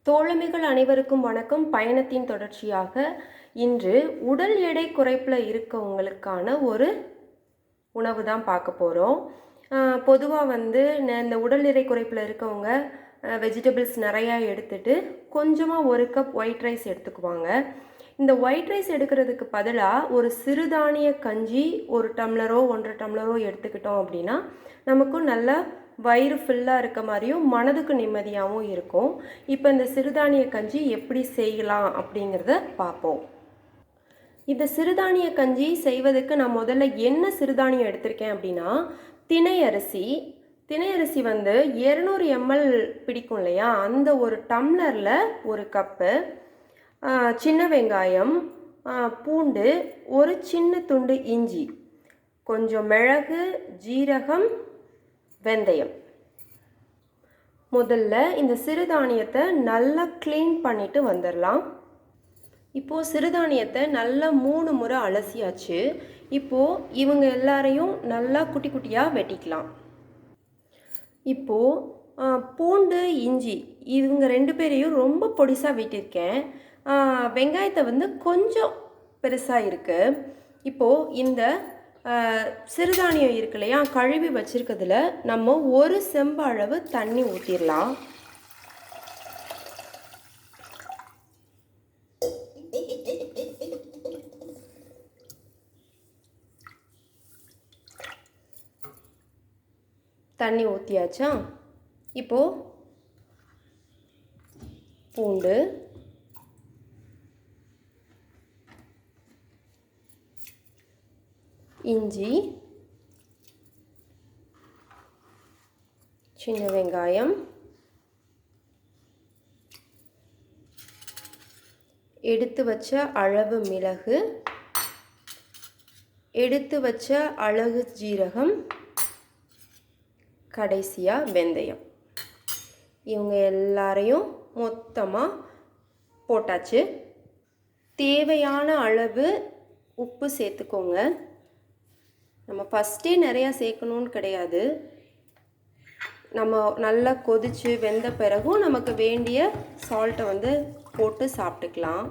தோழமைகள் அனைவருக்கும் வணக்கம். பயணத்தின் தொடர்ச்சியாக இன்று உடல் எடை குறைப்பில் இருக்கவங்களுக்கான ஒரு உணவு தான் பார்க்க போகிறோம். பொதுவாக இந்த உடல் எடை குறைப்பில் இருக்கவங்க வெஜிடபிள்ஸ் நிறையா எடுத்துட்டு கொஞ்சமாக ஒரு கப் ஒயிட் ரைஸ் எடுத்துக்குவாங்க. இந்த ஒயிட் ரைஸ் எடுக்கிறதுக்கு பதிலாக ஒரு சிறுதானிய கஞ்சி ஒரு டம்ளரோ 1.5 டம்ளரோ எடுத்துக்கிட்டோம் அப்படின்னா நமக்கும் நல்லா வயிறு ஃபுல்லாக இருக்க மாதிரியும் மனதுக்கு நிம்மதியாகவும் இருக்கும். இப்போ இந்த சிறுதானிய கஞ்சி எப்படி செய்யலாம் அப்படிங்கிறத பார்ப்போம். இந்த சிறுதானிய கஞ்சி செய்வதற்கு நான் முதல்ல என்ன சிறுதானியம் எடுத்திருக்கேன் அப்படின்னா திணை அரிசி 200 ml பிடிக்கும் இல்லையா, அந்த ஒரு டம்ளரில் ஒரு கப்பு, சின்ன வெங்காயம், பூண்டு, ஒரு சின்ன துண்டு இஞ்சி, கொஞ்சம் மிளகு, ஜீரகம், வெந்தயம். முதல்ல இந்த சிறுதானியத்தை நல்லா க்ளீன் பண்ணிட்டு வந்துடலாம். இப்போது சிறுதானியத்தை நல்லா 3 முறை அலசியாச்சு. இப்போது இவங்க எல்லாரையும் நல்லா குட்டி குட்டியாக வெட்டிக்கலாம். இப்போது பூண்டு, இஞ்சி இவங்க 2 பேரையும் ரொம்ப பொடிசாக வெட்டியிருக்கேன். வெங்காயத்தை கொஞ்சம் பெருசாக இருக்குது. இப்போது இந்த சிறுதானியம் இருக்கு இல்லையா, கழுவி வச்சுருக்கிறதுல நம்ம ஒரு செம்பு அளவு தண்ணி ஊற்றிடலாம். தண்ணி ஊற்றியாச்சா? இப்போது பூண்டு, இஞ்சி, சின்ன வெங்காயம், எடுத்து வச்ச அளவு மிளகு, எடுத்து வச்ச அளவு ஜீரகம், கடைசியாக வெந்தயம். இவங்க எல்லாரையும் மொத்தமாக போட்டாச்சு. தேவையான அளவு உப்பு சேர்த்துக்கோங்க. நம்ம ஃபஸ்ட்டே நிறையா சேர்க்கணுன்னு கிடையாது. நம்ம நல்லா கொதித்து வெந்த பிறகும் நமக்கு வேண்டிய சால்ட்டை போட்டு சாப்பிட்டுக்கலாம்.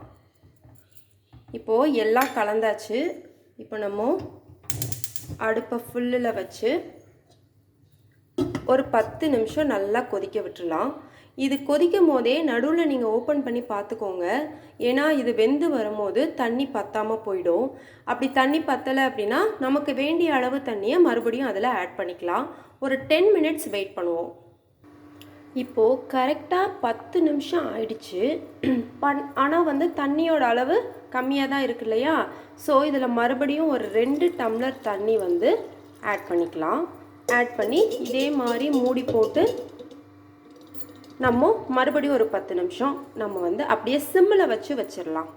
இப்போது எல்லாம் கலந்தாச்சு. இப்போ நம்ம அடுப்பை ஃபுல்லில் வச்சு ஒரு 10 நிமிஷம் நல்லா கொதிக்க விட்டுடலாம். இது கொதிக்கும் போதே நடுவில் நீங்கள் ஓப்பன் பண்ணி பார்த்துக்கோங்க. ஏன்னா இது வெந்து வரும்போது தண்ணி பத்தாமல் போயிடும். அப்படி தண்ணி பத்தலை அப்படின்னா நமக்கு வேண்டிய அளவு தண்ணியை மறுபடியும் அதில் ஆட் பண்ணிக்கலாம். ஒரு 10 மினிட்ஸ் வெயிட் பண்ணுவோம். இப்போது கரெக்டாக 10 நிமிஷம் ஆயிடுச்சு. ஆனால் தண்ணியோட அளவு கம்மியாக தான் இருக்கு இல்லையா. ஸோ இதில் மறுபடியும் ஒரு 2 டம்ளர் தண்ணி ஆட் பண்ணிக்கலாம். ஆட் பண்ணி இதே மாதிரி மூடி போட்டு நம்ம மறுபடியும் ஒரு 10 நிமிஷம் நம்ம அப்படியே சிம்மில் வச்சிடலாம்.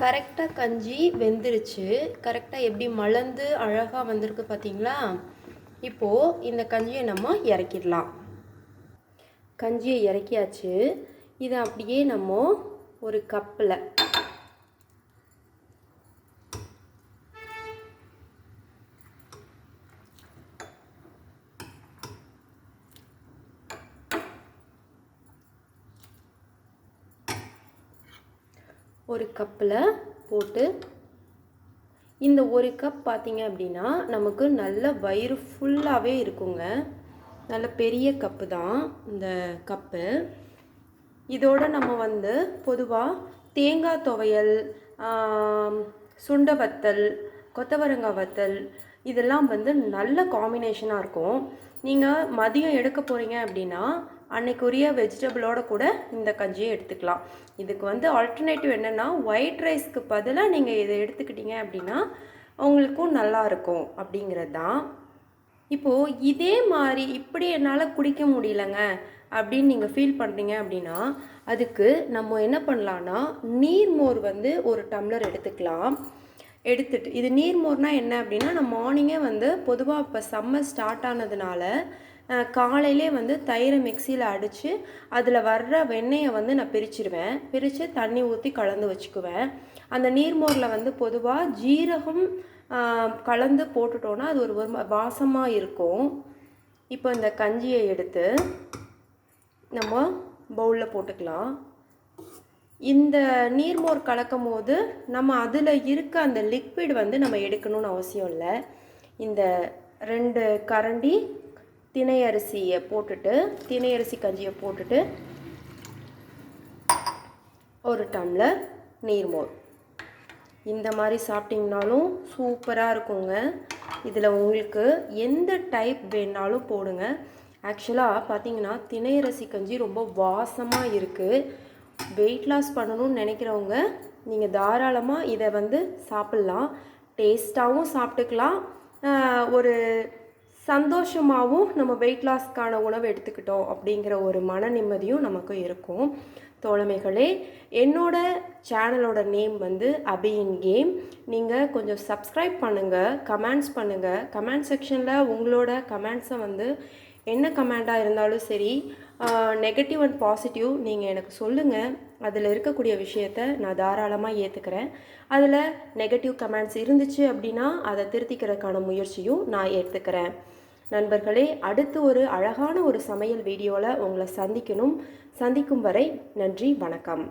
கரெக்டாக கஞ்சி வெந்துருச்சு. கரெக்டாக எப்படி மலர்ந்து அழகாக வந்திருக்கு பார்த்தீங்களா? இப்போது இந்த கஞ்சியை நம்ம இறக்கிடலாம். கஞ்சியை இறக்கியாச்சு. இதை அப்படியே நம்ம ஒரு கப்பில் போட்டு, இந்த ஒரு கப் பார்த்தீங்க அப்படின்னா நமக்கு நல்ல வயிறு ஃபுல்லாகவே இருக்குங்க. நல்ல பெரிய கப்பு தான் இந்த கப்பு. இதோட நம்ம பொதுவாக தேங்காய் துவையல், சுண்டை வத்தல், கொத்தவரங்காய் வத்தல் இதெல்லாம் நல்ல காம்பினேஷனாக இருக்கும். நீங்கள் மதியம் எடுக்க போகிறீங்க அப்படின்னா அன்னைக்குரிய வெஜிடபிளோட கூட இந்த கஞ்சியை எடுத்துக்கலாம். இதுக்கு ஆல்டர்னேட்டிவ் என்னென்னா ஒயிட் ரைஸ்க்கு பதிலாக நீங்கள் இதை எடுத்துக்கிட்டீங்க அப்படின்னா உங்களுக்கும் நல்லாயிருக்கும் அப்படிங்கிறது தான். இப்போது இதே மாதிரி இப்படி என்னால் குடிக்க முடியலங்க அப்படின்னு நீங்கள் ஃபீல் பண்ணுறீங்க அப்படின்னா அதுக்கு நம்ம என்ன பண்ணலான்னா நீர்மோர் ஒரு டம்ளர் எடுத்துக்கலாம். எடுத்துட்டு இது நீர்மோர்னால் என்ன அப்படின்னா, நான் மார்னிங்கே பொதுவாக இப்போ சம்மர் ஸ்டார்ட் ஆனதுனால காலையிலே தயிரை மிக்சியில் அடித்து அதில் வர்ற வெண்ணெயை நான் பிரித்து தண்ணி ஊற்றி கலந்து வச்சுக்குவேன். அந்த நீர்மோரில் பொதுவாக ஜீரகம் கலந்து போட்டுட்டோன்னா அது ஒரு வாசமாக இருக்கும். இப்போ இந்த கஞ்சியை எடுத்து நம்ம பவுலில் போட்டுக்கலாம். இந்த நீர்மோர் கலக்கும் போது நம்ம அதில் இருக்க அந்த லிக்விட் வந்து நம்ம எடுக்கணும்னு அவசியம் இல்லை. இந்த 2 கரண்டி தினை அரிசியை போட்டுட்டு, தினை அரிசி கஞ்சியை போட்டுட்டு 1 டம்ளர் நீர்மோர் இந்த மாதிரி சாப்பிட்டிங்கனாலும் சூப்பராக இருக்குங்க. இதில் உங்களுக்கு எந்த டைப் வேணாலும் போடுங்க. ஆக்சுவலாக பார்த்தீங்கன்னா தினை அரிசி கஞ்சி ரொம்ப வாசமாக இருக்குது. வெயிட் லாஸ் பண்ணணும்னு நினைக்கிறவங்க நீங்கள் தாராளமாக இதை வந்து சாப்பிட்லாம். டேஸ்ட்டாகவும் சாப்பிட்டுக்கலாம், ஒரு சந்தோஷமாகவும் நம்ம வெயிட் லாஸ்க்கான உணவு எடுத்துக்கிட்டோம் அப்படிங்கிற ஒரு மன நிம்மதியும் நமக்கு இருக்கும். தோழமைகளே, என்னோட சேனலோட நேம் வந்து அபியின் கேம். நீங்கள் கொஞ்சம் சப்ஸ்கிரைப் பண்ணுங்கள், கமெண்ட்ஸ் பண்ணுங்கள். கமெண்ட் செக்ஷனில் உங்களோட கமெண்ட்ஸை வந்து என்ன கமெண்டாக இருந்தாலும் சரி, நெகட்டிவ் அண்ட் பாசிட்டிவ் நீங்கள் எனக்கு சொல்லுங்கள். அதில் இருக்கக்கூடிய விஷயத்தை நான் தாராளமாக ஏற்றுக்கிறேன். அதில் நெகட்டிவ் கமெண்ட்ஸ் இருந்துச்சு அப்படின்னா அதை திருத்திக்கிறதுக்கான முயற்சியும் நான் ஏற்றுக்கிறேன். நண்பர்களே, அடுத்து ஒரு அழகான ஒரு சமையல் வீடியோவில் உங்களை சந்திக்கும் வரை நன்றி, வணக்கம்.